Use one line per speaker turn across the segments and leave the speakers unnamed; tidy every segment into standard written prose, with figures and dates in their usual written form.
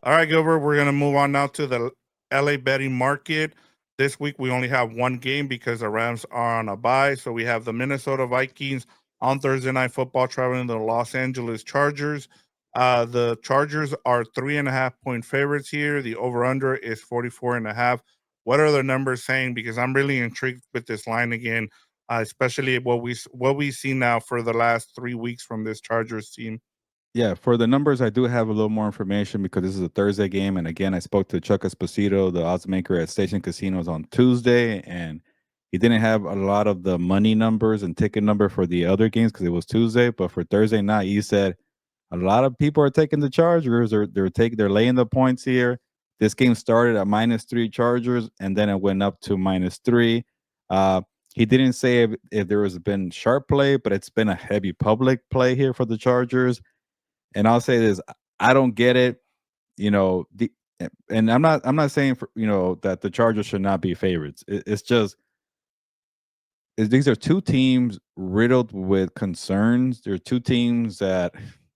All right, Gilbert, we're going to move on now to the LA betting market. This week, we only have one game because the Rams are on a bye. So we have the Minnesota Vikings on Thursday Night Football traveling to the Los Angeles Chargers. The Chargers are 3.5 point favorites here. The over-under is 44.5. What are the numbers saying? Because I'm really intrigued with this line again, especially what we see now for the last 3 weeks from this Chargers team.
Yeah, for the numbers, I do have a little more information because this is a Thursday game. And again, I spoke to Chuck Esposito, the odds maker at Station Casinos on Tuesday, and he didn't have a lot of the money numbers and ticket number for the other games because it was Tuesday. But for Thursday night, he said a lot of people are taking the Chargers. They're laying the points here. This game started at -3 Chargers, and then it went up to -3. Uh, he didn't say if there has been sharp play, but it's been a heavy public play here for the Chargers. And I'll say this, I don't get it, you know, and I'm not saying for, that the Chargers should not be favorites. It's just these are two teams riddled with concerns. There are two teams that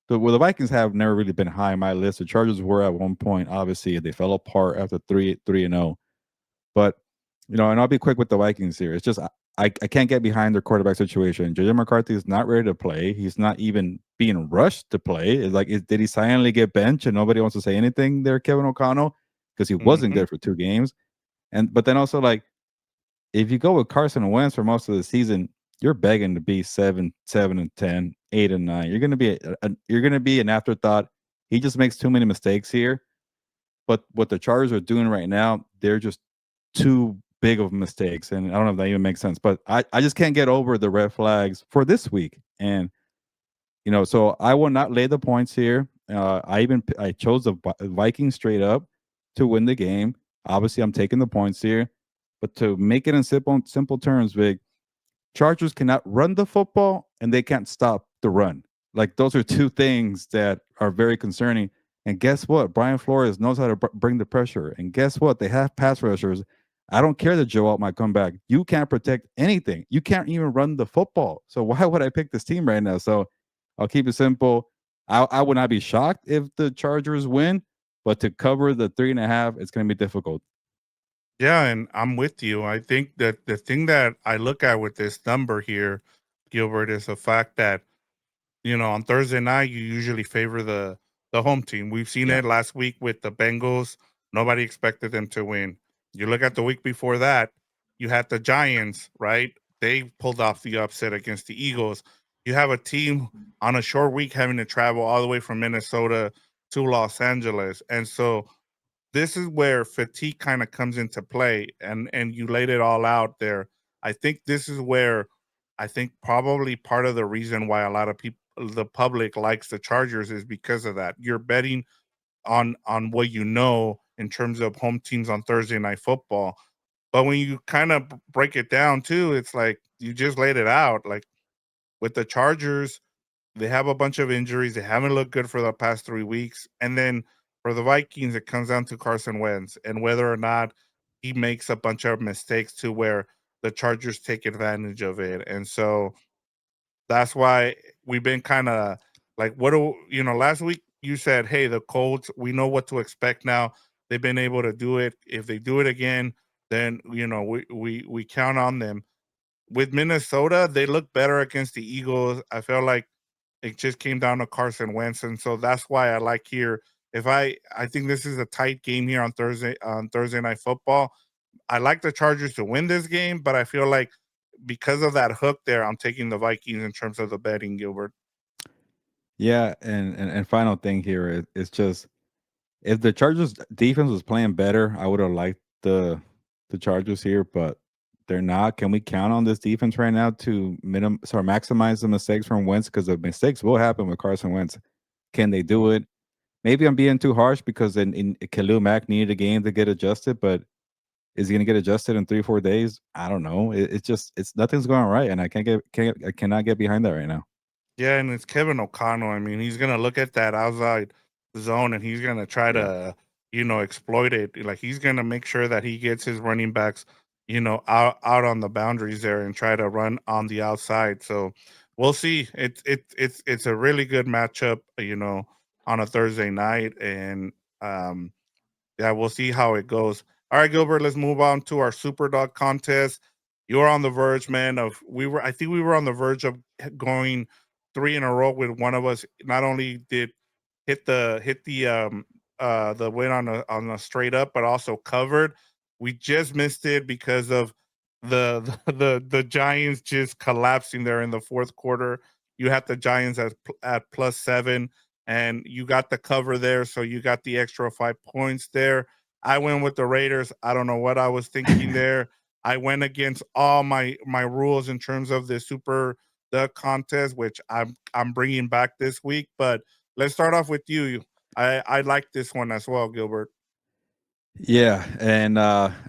the Vikings have never really been high in my list. The Chargers were at one point. Obviously, they fell apart after 3-0. But and I'll be quick with the Vikings here. It's just I can't get behind their quarterback situation. JJ McCarthy is not ready to play. He's not even being rushed to play. It's like, did he silently get benched and nobody wants to say anything there, Kevin O'Connell? Because he wasn't
Mm-hmm.
good for 2 games. But then also, like, if you go with Carson Wentz for most of the season, you're begging to be 7-10, 8-9. You're gonna be an afterthought. He just makes too many mistakes here. But what the Chargers are doing right now, they're just too big of mistakes. And I don't know if that even makes sense, but I just can't get over the red flags for this week. And so I will not lay the points here. I chose the Vikings straight up to win the game. Obviously, I'm taking the points here, but to make it in simple terms, Vic, Chargers cannot run the football and they can't stop the run. Like, those are two things that are very concerning. And guess what? Brian Flores knows how to bring the pressure. And guess what? They have pass rushers. I don't care that Joe Alt might come back. You can't protect anything. You can't even run the football. So why would I pick this team right now? So I'll keep it simple. I would not be shocked if the Chargers win, but to cover the 3.5, it's going to be difficult.
Yeah, and I'm with you. I think that the thing that I look at with this number here, Gilbert, is the fact that on Thursday night you usually favor the home team. We've seen
Yeah.
it last week with the Bengals. Nobody expected them to win. You look at the week before that, you had the Giants, right? They pulled off the upset against the Eagles. You have a team on a short week having to travel all the way from Minnesota to Los Angeles. And so this is where fatigue kind of comes into play, and you laid it all out there. I think this is where I think probably part of the reason why a lot of people, the public, likes the Chargers is because of that. You're betting on what in terms of home teams on Thursday Night Football. But when you kind of break it down too, it's like you just laid it out. Like with the Chargers, they have a bunch of injuries. They haven't looked good for the past 3 weeks. And then for the Vikings, it comes down to Carson Wentz and whether or not he makes a bunch of mistakes to where the Chargers take advantage of it. And so that's why we've been kind of like, last week you said, hey, the Colts, we know what to expect now. They've been able to do it. If they do it again, then, we count on them. With Minnesota, they look better against the Eagles. I felt like it just came down to Carson Wentz, and so that's why I like here. If I think this is a tight game here on Thursday Night Football. I like the Chargers to win this game, but I feel like because of that hook there, I'm taking the Vikings in terms of the betting, Gilbert.
Yeah, and final thing here is just, if the Chargers defense was playing better, I would have liked the Chargers here, but they're not. Can we count on this defense right now to maximize the mistakes from Wentz? Because the mistakes will happen with Carson Wentz. Can they do it? Maybe I'm being too harsh because in Khalil Mack needed a game to get adjusted, but is he going to get adjusted in 3-4 days? I don't know. It's just nothing's going right, and I cannot get behind that right now.
Yeah, and it's Kevin O'Connell. I mean, he's gonna look at that outside zone and he's gonna try
Yeah.
to, exploit it. Like he's gonna make sure that he gets his running backs, out on the boundaries there and try to run on the outside. So we'll see. It's a really good matchup, on a Thursday night, and um, yeah, we'll see how it goes. All right, Gilbert, let's move on to our Super Dog contest. You're on the verge, man. I think we were on the verge of going three in a row with one of us. Not only did hit the win on a straight up, but also covered. We just missed it because of the Giants just collapsing there in the fourth quarter. You had the Giants at +7, and you got the cover there, so you got the extra 5 points there. I went with the Raiders. I don't know what I was thinking there. I went against all my rules in terms of the contest, which I'm bringing back this week. But let's start off with you. I like this one as well, Gilbert.
Yeah, and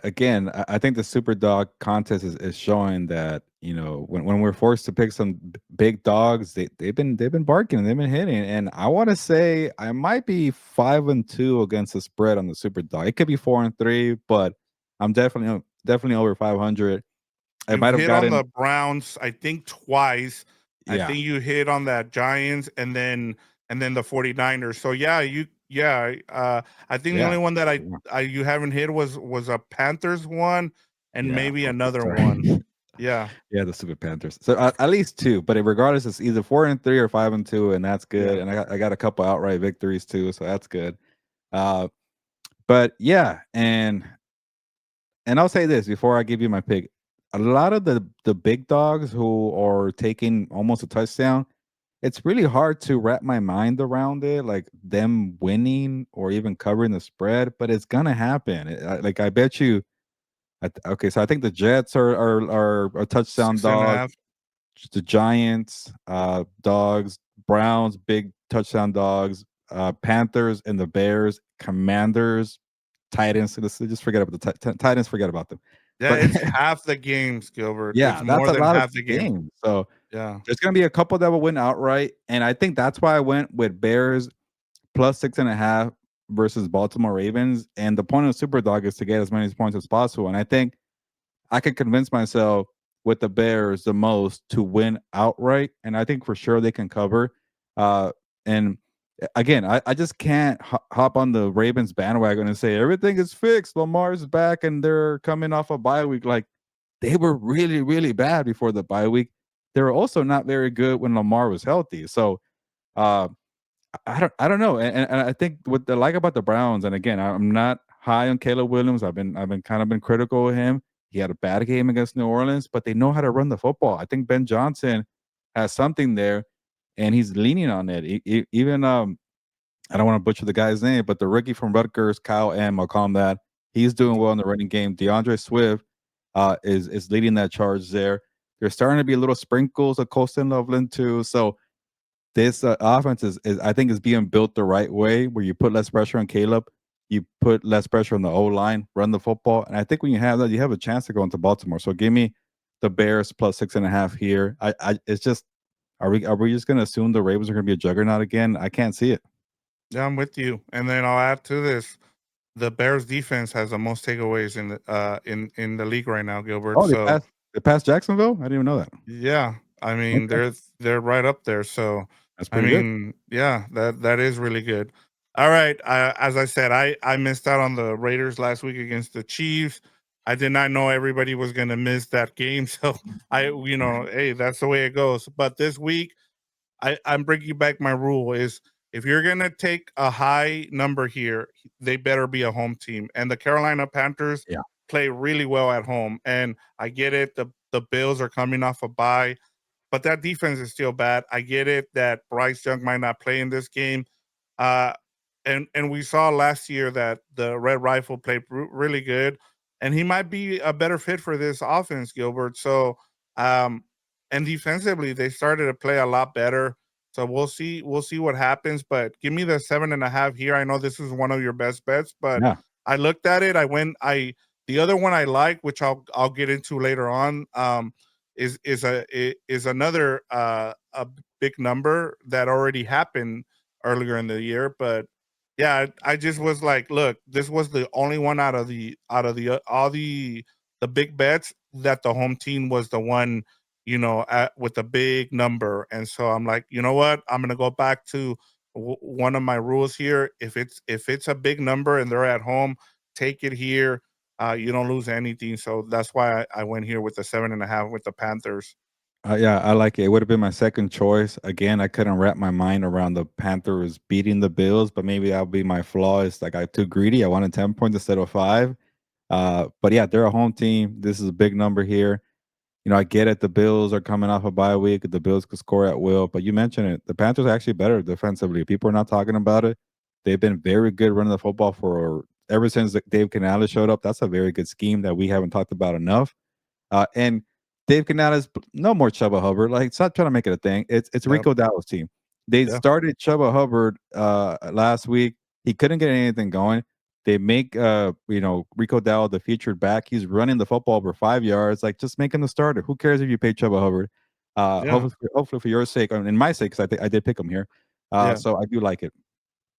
again, I think the super dog contest is showing that when we're forced to pick some big dogs, they've been barking, they've been hitting, and I want to say I might be 5-2 against the spread on the super dog. It could be 4-3, but I'm definitely over 500. I
You've
might have
hit on
gotten
the Browns, I think twice. I
yeah,
think you hit on that Giants and then the 49ers. So I think the
yeah,
only one that
yeah.
I you haven't hit was a Panthers one and
Yeah,
maybe
okay,
another one.
sorry.
Yeah.
Yeah, the stupid Panthers. So at least two, but regardless, it's either 4-3 or 5-2, and that's good.
Yeah.
And I got a couple outright victories too, so that's good. Uh, but yeah, and I'll say this before I give you my pick. A lot of the big dogs who are taking almost a touchdown, it's really hard to wrap my mind around it, like them winning or even covering the spread. But it's gonna happen. Like I bet you. Okay, so I think the Jets are a touchdown
Six and a
dog.
half.
The Giants, dogs, Browns, big touchdown dogs, Panthers and the Bears, Commanders, Titans. So let's just forget about the Titans. Forget about them.
Yeah,
But
it's half the games, Gilbert. It's
yeah, that's
more
a
than
lot of
half the games.
games. So
Yeah.
there's gonna be a couple that will win outright, and I think that's why I went with Bears +6.5 versus Baltimore Ravens. And the point of Super Dog is to get as many points as possible. And I think I could convince myself with the Bears the most to win outright, and I think for sure they can cover. And again, I just can't hop on the Ravens bandwagon and say everything is fixed. Lamar's back, and they're coming off a bye week. Like they were really, really bad before the bye week. They were also not very good when Lamar was healthy. So uh, I don't know, and I think what I like about the Browns, and again, I'm not high on Caleb Williams. I've been kind of been critical of him. He had a bad game against New Orleans, but they know how to run the football. I think Ben Johnson has something there, and he's leaning on it. Even I don't want to butcher the guy's name, but the rookie from Rutgers, Kyle M. I'll call him that. He's doing well in the running game. DeAndre Swift is leading that charge there. There's starting to be little sprinkles of Colston Loveland too. So this offense is I think is being built the right way, where you put less pressure on Caleb, you put less pressure on the O line, run the football, and I think when you have that, you have a chance to go into Baltimore. So give me the Bears +6.5 here. It's just are we just gonna assume the Ravens are gonna be a juggernaut again? I can't see it.
Yeah, I'm with you. And then I'll add to this. The Bears defense has the most takeaways in the league right now, Gilbert.
Oh,
So
they passed Jacksonville. I didn't even know that.
yeah, I mean
Okay,
they're right up there. So
that's
I
pretty good.
mean, yeah, that is really good. All right, as I said, I missed out on the Raiders last week against the Chiefs. I did not know everybody was going to miss that game, so hey, that's the way it goes. But this week, I'm bringing back my rule is if you're gonna take a high number here, they better be a home team. And the Carolina Panthers
Yeah,
play really well at home. And I get it, the Bills are coming off a bye, but that defense is still bad. I get it that Bryce Young might not play in this game. Uh, and we saw last year that the Red Rifle played really good, and he might be a better fit for this offense, Gilbert. So, um, and defensively, they started to play a lot better. So we'll see what happens. But give me the 7.5 here. I know this is one of your best bets, but
yeah,
I looked at it. I the other one I like, which I'll get into later on. Is another a big number that already happened earlier in the year, but yeah, I just was like, look, this was the only one out of the all the big bets that the home team was the one with a big number. And so I'm like, you know what? I'm gonna go back to one of my rules here. If it's a big number and they're at home, take it here. You don't lose anything. So that's why I went here with the 7.5 with the Panthers.
Yeah, I like it. It would have been my second choice. Again, I couldn't wrap my mind around the Panthers beating the Bills, but maybe that'll be my flaw. Is I got too greedy. I wanted 10 points instead of 5. But yeah, they're a home team. This is a big number here. I get it. The Bills are coming off a bye week. The Bills could score at will, but you mentioned it. The Panthers are actually better defensively. People are not talking about it. They've been very good running the football for ever since Dave Canales showed up. That's a very good scheme that we haven't talked about enough. And Dave Canales, no more Chuba Hubbard. Like, stop trying to make it a thing. It's
Yep.
Rico Dowdle's team. They
Yeah.
started Chuba Hubbard last week. He couldn't get anything going. They make Rico Dowdle the featured back. He's running the football over 5 yards. Like, just make him the starter. Who cares if you pay Chuba Hubbard?
Yeah.
Hopefully for your sake and my sake, because I did pick him here.
Yeah.
So I do like it.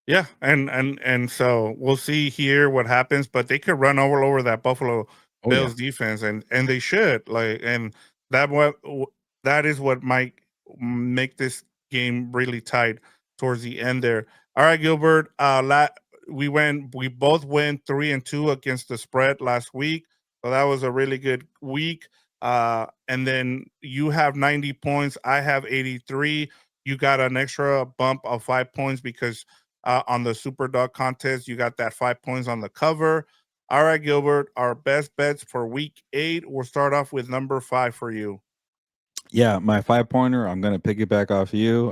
Yeah, and so we'll see here what happens, but they could run over that Buffalo
Oh yeah.
Bills defense, and they should and that what that is what might make this game really tight towards the end there. All right, Gilbert. We both went 3-2 against the spread last week, so that was a really good week. And then you have 90 points, I have 83. You got an extra bump of 5 points because on the Super Dog contest. You got that 5 points on the cover. All right, Gilbert, our best bets for week 8. We'll start off with number 5 for you.
Yeah, my 5 pointer. I'm gonna piggyback off you.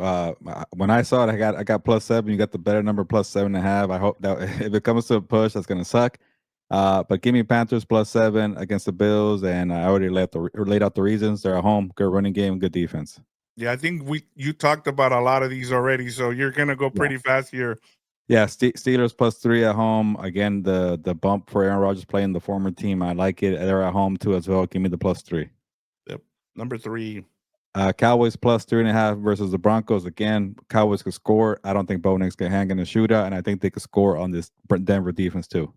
When I saw it, I got +7. You got the better number +7.5. I hope that if it comes to a push, that's gonna suck. But give me Panthers +7 against the Bills, and I already laid out the reasons. They're at home, good running game, good defense.
Yeah, I think you talked about a lot of these already, so you're gonna go
Yeah,
pretty fast here.
yeah. Steelers +3 at home. Again, the bump for Aaron Rodgers playing the former team. I like it. They're at home too as well. Give me the +3.
Yep. Number 3.
Cowboys +3.5 versus the Broncos. Again, Cowboys could score. I don't think Bo Nix can hang in a shootout, and I think they could score on this Denver defense too.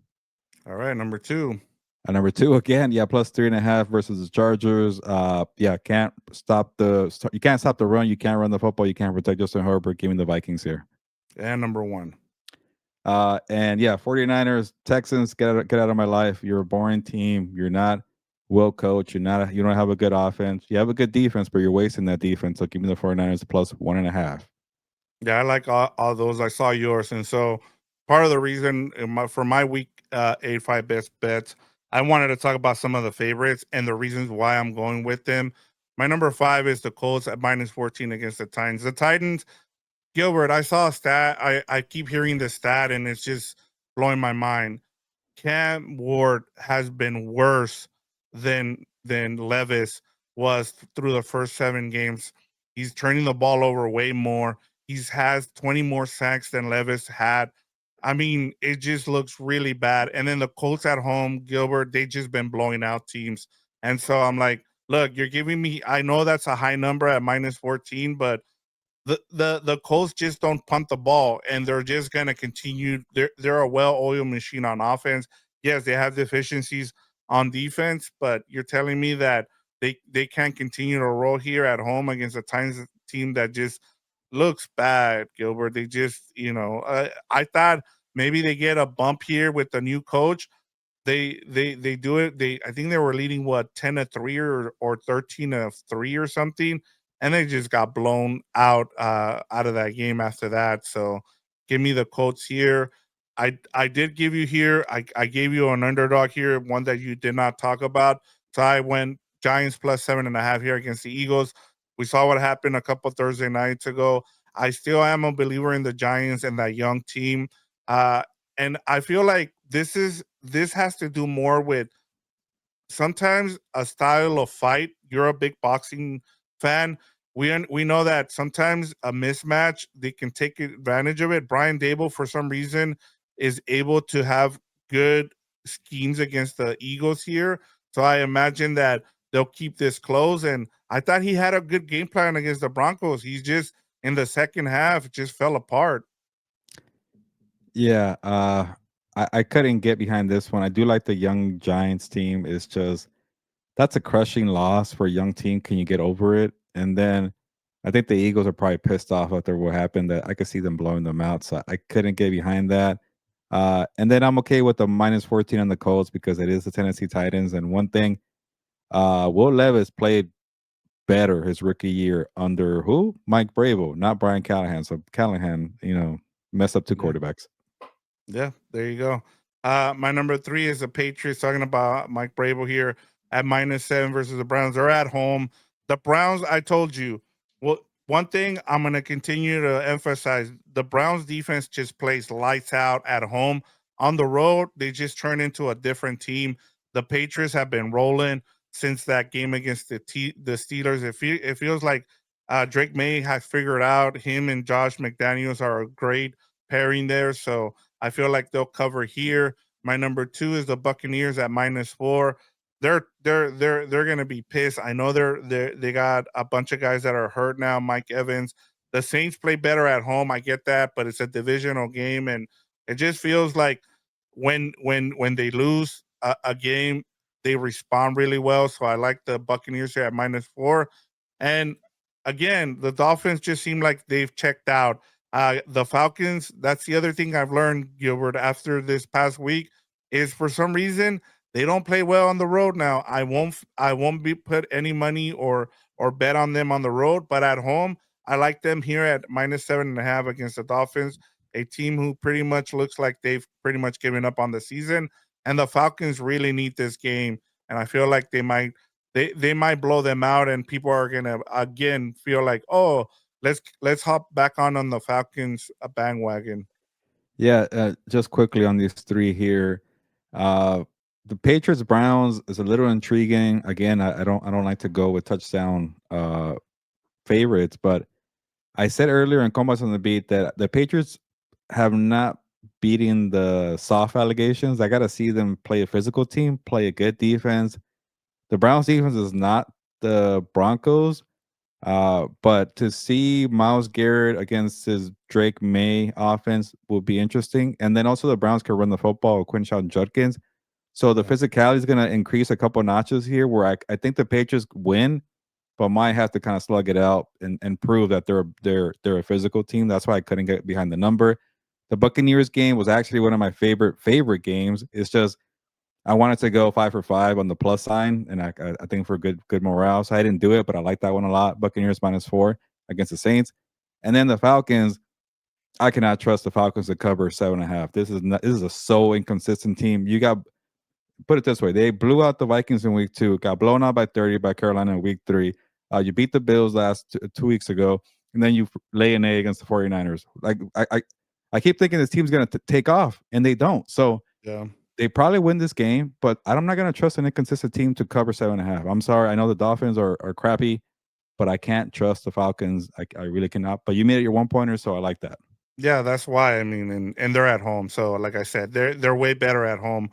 All right, number 2.
And number 2, again, yeah, +3.5 versus the Chargers. Yeah, you can't stop the run. You can't run the football. You can't protect Justin Herbert. Give me the Vikings here.
And number 1.
And yeah, 49ers, Texans, get out of my life. You're a boring team. You're not well coached. You don't have a good offense. You have a good defense, but you're wasting that defense. So give me the 49ers +1.5.
Yeah, I like all those. I saw yours, and so part of the reason for my week 8-5 best bets, I wanted to talk about some of the favorites and the reasons why I'm going with them. My number 5 is the Colts at -14 against the Titans. The Titans, Gilbert, I saw a stat. I keep hearing the stat, and it's just blowing my mind. Cam Ward has been worse than Levis was through the first 7 games. He's turning the ball over way more. He's has 20 more sacks than Levis had. I mean, it just looks really bad. And then the Colts at home, Gilbert, they just been blowing out teams. And so I'm like, look, you're giving me. I know that's a high number at -14, but the Colts just don't punt the ball, and they're just going to continue. They're a well-oiled machine on offense. Yes, they have deficiencies on defense, but you're telling me that they can't continue to roll here at home against a Titans team that just looks bad, Gilbert. They just, I thought maybe they get a bump here with the new coach. They do it. I think they were leading what 10-3 or 13-3 or something, and they just got blown out of that game after that. So give me the Colts here. I did give you here. I gave you an underdog here, one that you did not talk about. So I went Giants +7.5 here against the Eagles. We saw what happened a couple Thursday nights ago. I still am a believer in the Giants and that young team. Uh, and I feel like this has to do more with sometimes a style of fight. You're a big boxing fan. We know that sometimes a mismatch they can take advantage of it. Brian Dable, for some reason, is able to have good schemes against the Eagles here. So I imagine that they'll keep this close. And I thought he had a good game plan against the Broncos. He's just in the second half just fell apart.
Yeah, I couldn't get behind this one. I do like the young Giants team. It's just that's a crushing loss for a young team. Can you get over it? And then I think the Eagles are probably pissed off after what happened. That I could see them blowing them out, so I couldn't get behind that. And then I'm okay with the -14 on the Colts because it is the Tennessee Titans. And one thing, Will Levis played better his rookie year under who? Mike Bravo, not Brian Callahan. So Callahan, messed up two
Yeah.
quarterbacks.
Yeah, there you go. My number 3 is the Patriots. Talking about Mike Brable here at -7 versus the Browns. They're at home. The Browns, I told you. Well, one thing I'm going to continue to emphasize: the Browns defense just plays lights out at home. On the road, they just turn into a different team. The Patriots have been rolling since that game against the Steelers. It feels like Drake May has figured out him and Josh McDaniels are a great pairing there. So I feel like they'll cover here. My number 2 is the Buccaneers at -4. They're gonna be pissed. I know they got a bunch of guys that are hurt now. Mike Evans. The Saints play better at home. I get that, but it's a divisional game, and it just feels like when they lose a game, they respond really well. So I like the Buccaneers here at -4. And again, the Dolphins just seem like they've checked out. The Falcons, that's the other thing I've learned, Gilbert, after this past week, is for some reason they don't play well on the road now. I won't be put any money or bet on them on the road, but at home, I like them here at -7.5 against the Dolphins, a team who pretty much looks like they've pretty much given up on the season. And the Falcons really need this game. And I feel like they might blow them out, and people are gonna again feel like, oh, let's hop back on the Falcons bandwagon.
Yeah, just quickly on these three here. Uh, the Patriots Browns is a little intriguing. Again, I don't like to go with touchdown favorites, but I said earlier in Compas on the Beat that the Patriots have not beaten the soft allegations. I got to see them play a physical team, play a good defense. The Browns defense is not the Broncos, but to see Miles Garrett against his Drake May offense will be interesting. And then also the Browns can run the football with Quinshawn Judkins. So the
Yeah.
physicality is going to increase a couple notches here where I think the Patriots win, but might have to kind of slug it out and prove that they're a physical team. That's why I couldn't get behind the number. The Buccaneers game was actually one of my favorite games. It's just I wanted to go 5 for 5 on the plus sign, and I think for good morale. So I didn't do it, but I like that one a lot. Buccaneers -4 against the Saints, and then the Falcons. I cannot trust the Falcons to cover 7.5. This is a so inconsistent team. You got put it this way: they blew out the Vikings in week 2, got blown out by 30 by Carolina in week 3. You beat the Bills last 2 weeks ago, and then you lay an A against the 49ers. Like I keep thinking this team's going to take off, and they don't. So
Yeah.
they probably win this game, but I'm not going to trust an inconsistent team to cover 7.5. I'm sorry. I know the Dolphins are crappy, but I can't trust the Falcons. I really cannot. But you made it your 1 pointer, so I like that.
Yeah, that's why. I mean, and they're at home. So like I said, they're way better at home.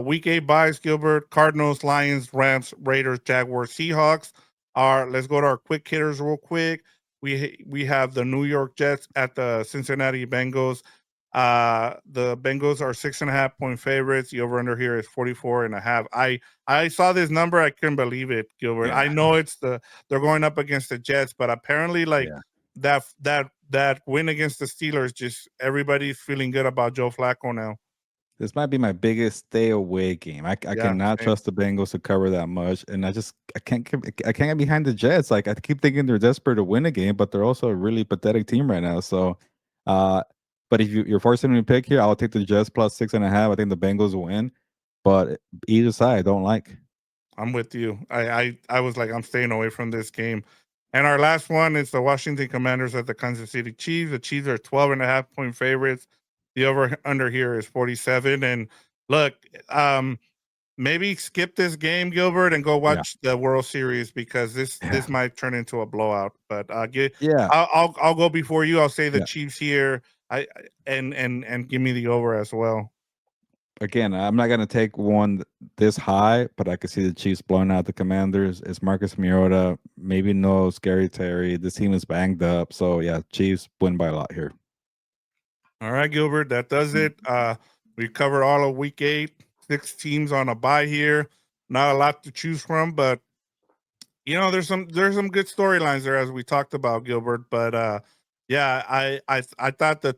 Week 8 buys, Gilbert: Cardinals, Lions, Rams, Raiders, Jaguars, Seahawks. Let's go to our quick hitters real quick. We have the New York Jets at the Cincinnati Bengals. The Bengals are 6.5 point favorites. The over under here is 44.5. I saw this number, I couldn't believe it, Gilbert. I
Yeah.
know they're going up against the Jets, but apparently like
Yeah.
that win against the Steelers, just everybody's feeling good about Joe Flacco now.
This might be my biggest stay away game. I
Yeah,
cannot
same.
trust the Bengals to cover that much, and I can't get behind the Jets. Like I keep thinking they're desperate to win a game, but they're also a really pathetic team right now. So, uh, but if you're forcing me to pick here, I'll take the Jets plus 6.5. I think the Bengals will win, but either side I don't like.
I'm with you. I was like, I'm staying away from this game. And our last one is the Washington Commanders at the Kansas City Chiefs. The Chiefs are 12.5 point favorites. The over under here is 47. And look, maybe skip this game, Gilbert, and go
Yeah,
watch the World Series, because this
yeah,
might turn into a blowout. But
yeah,
I'll go before you. I'll say the
yeah.
Chiefs here. And give me the over as well.
Again, I'm not gonna take one this high, but I could see the Chiefs blowing out the Commanders. It's Marcus Mariota, maybe no Scary Terry. This team is banged up, so yeah, Chiefs win by a lot here.
All right, Gilbert, that does it. We covered all of week 8, 6 teams on a bye here. not a lot to choose from, but there's some good storylines there as we talked about, Gilbert. But yeah, I thought that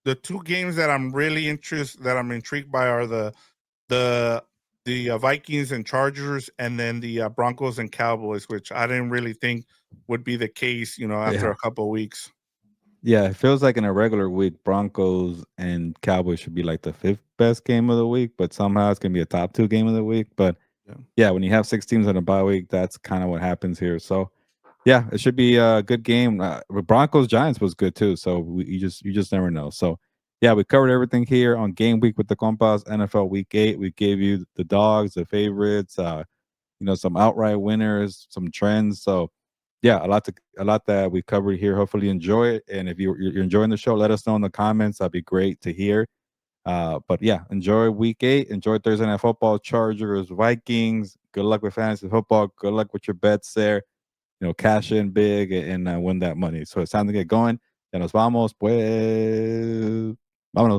the two games that I'm intrigued by are the Vikings and Chargers, and then the Broncos and Cowboys, which I didn't really think would be the case, after
Yeah.
a couple of weeks.
Yeah, it feels like in a regular week, Broncos and Cowboys should be like the fifth best game of the week, but somehow it's gonna be a top two game of the week. But
Yeah.
yeah, when you have six teams in a bye week, that's kind of what happens here. So yeah, it should be a good game. Broncos Giants was good too. So you just never know. So yeah, we covered everything here on game week with the Compas NFL Week 8. We gave you the dogs, the favorites, some outright winners, some trends. So yeah, a lot that we covered here. Hopefully you enjoy it. And if you're enjoying the show, let us know in the comments. That'd be great to hear. But yeah, enjoy week 8. Enjoy Thursday Night Football, Chargers, Vikings. Good luck with fantasy football. Good luck with your bets there. Cash in big and win that money. So it's time to get going. Ya nos vamos, pues. Vámonos.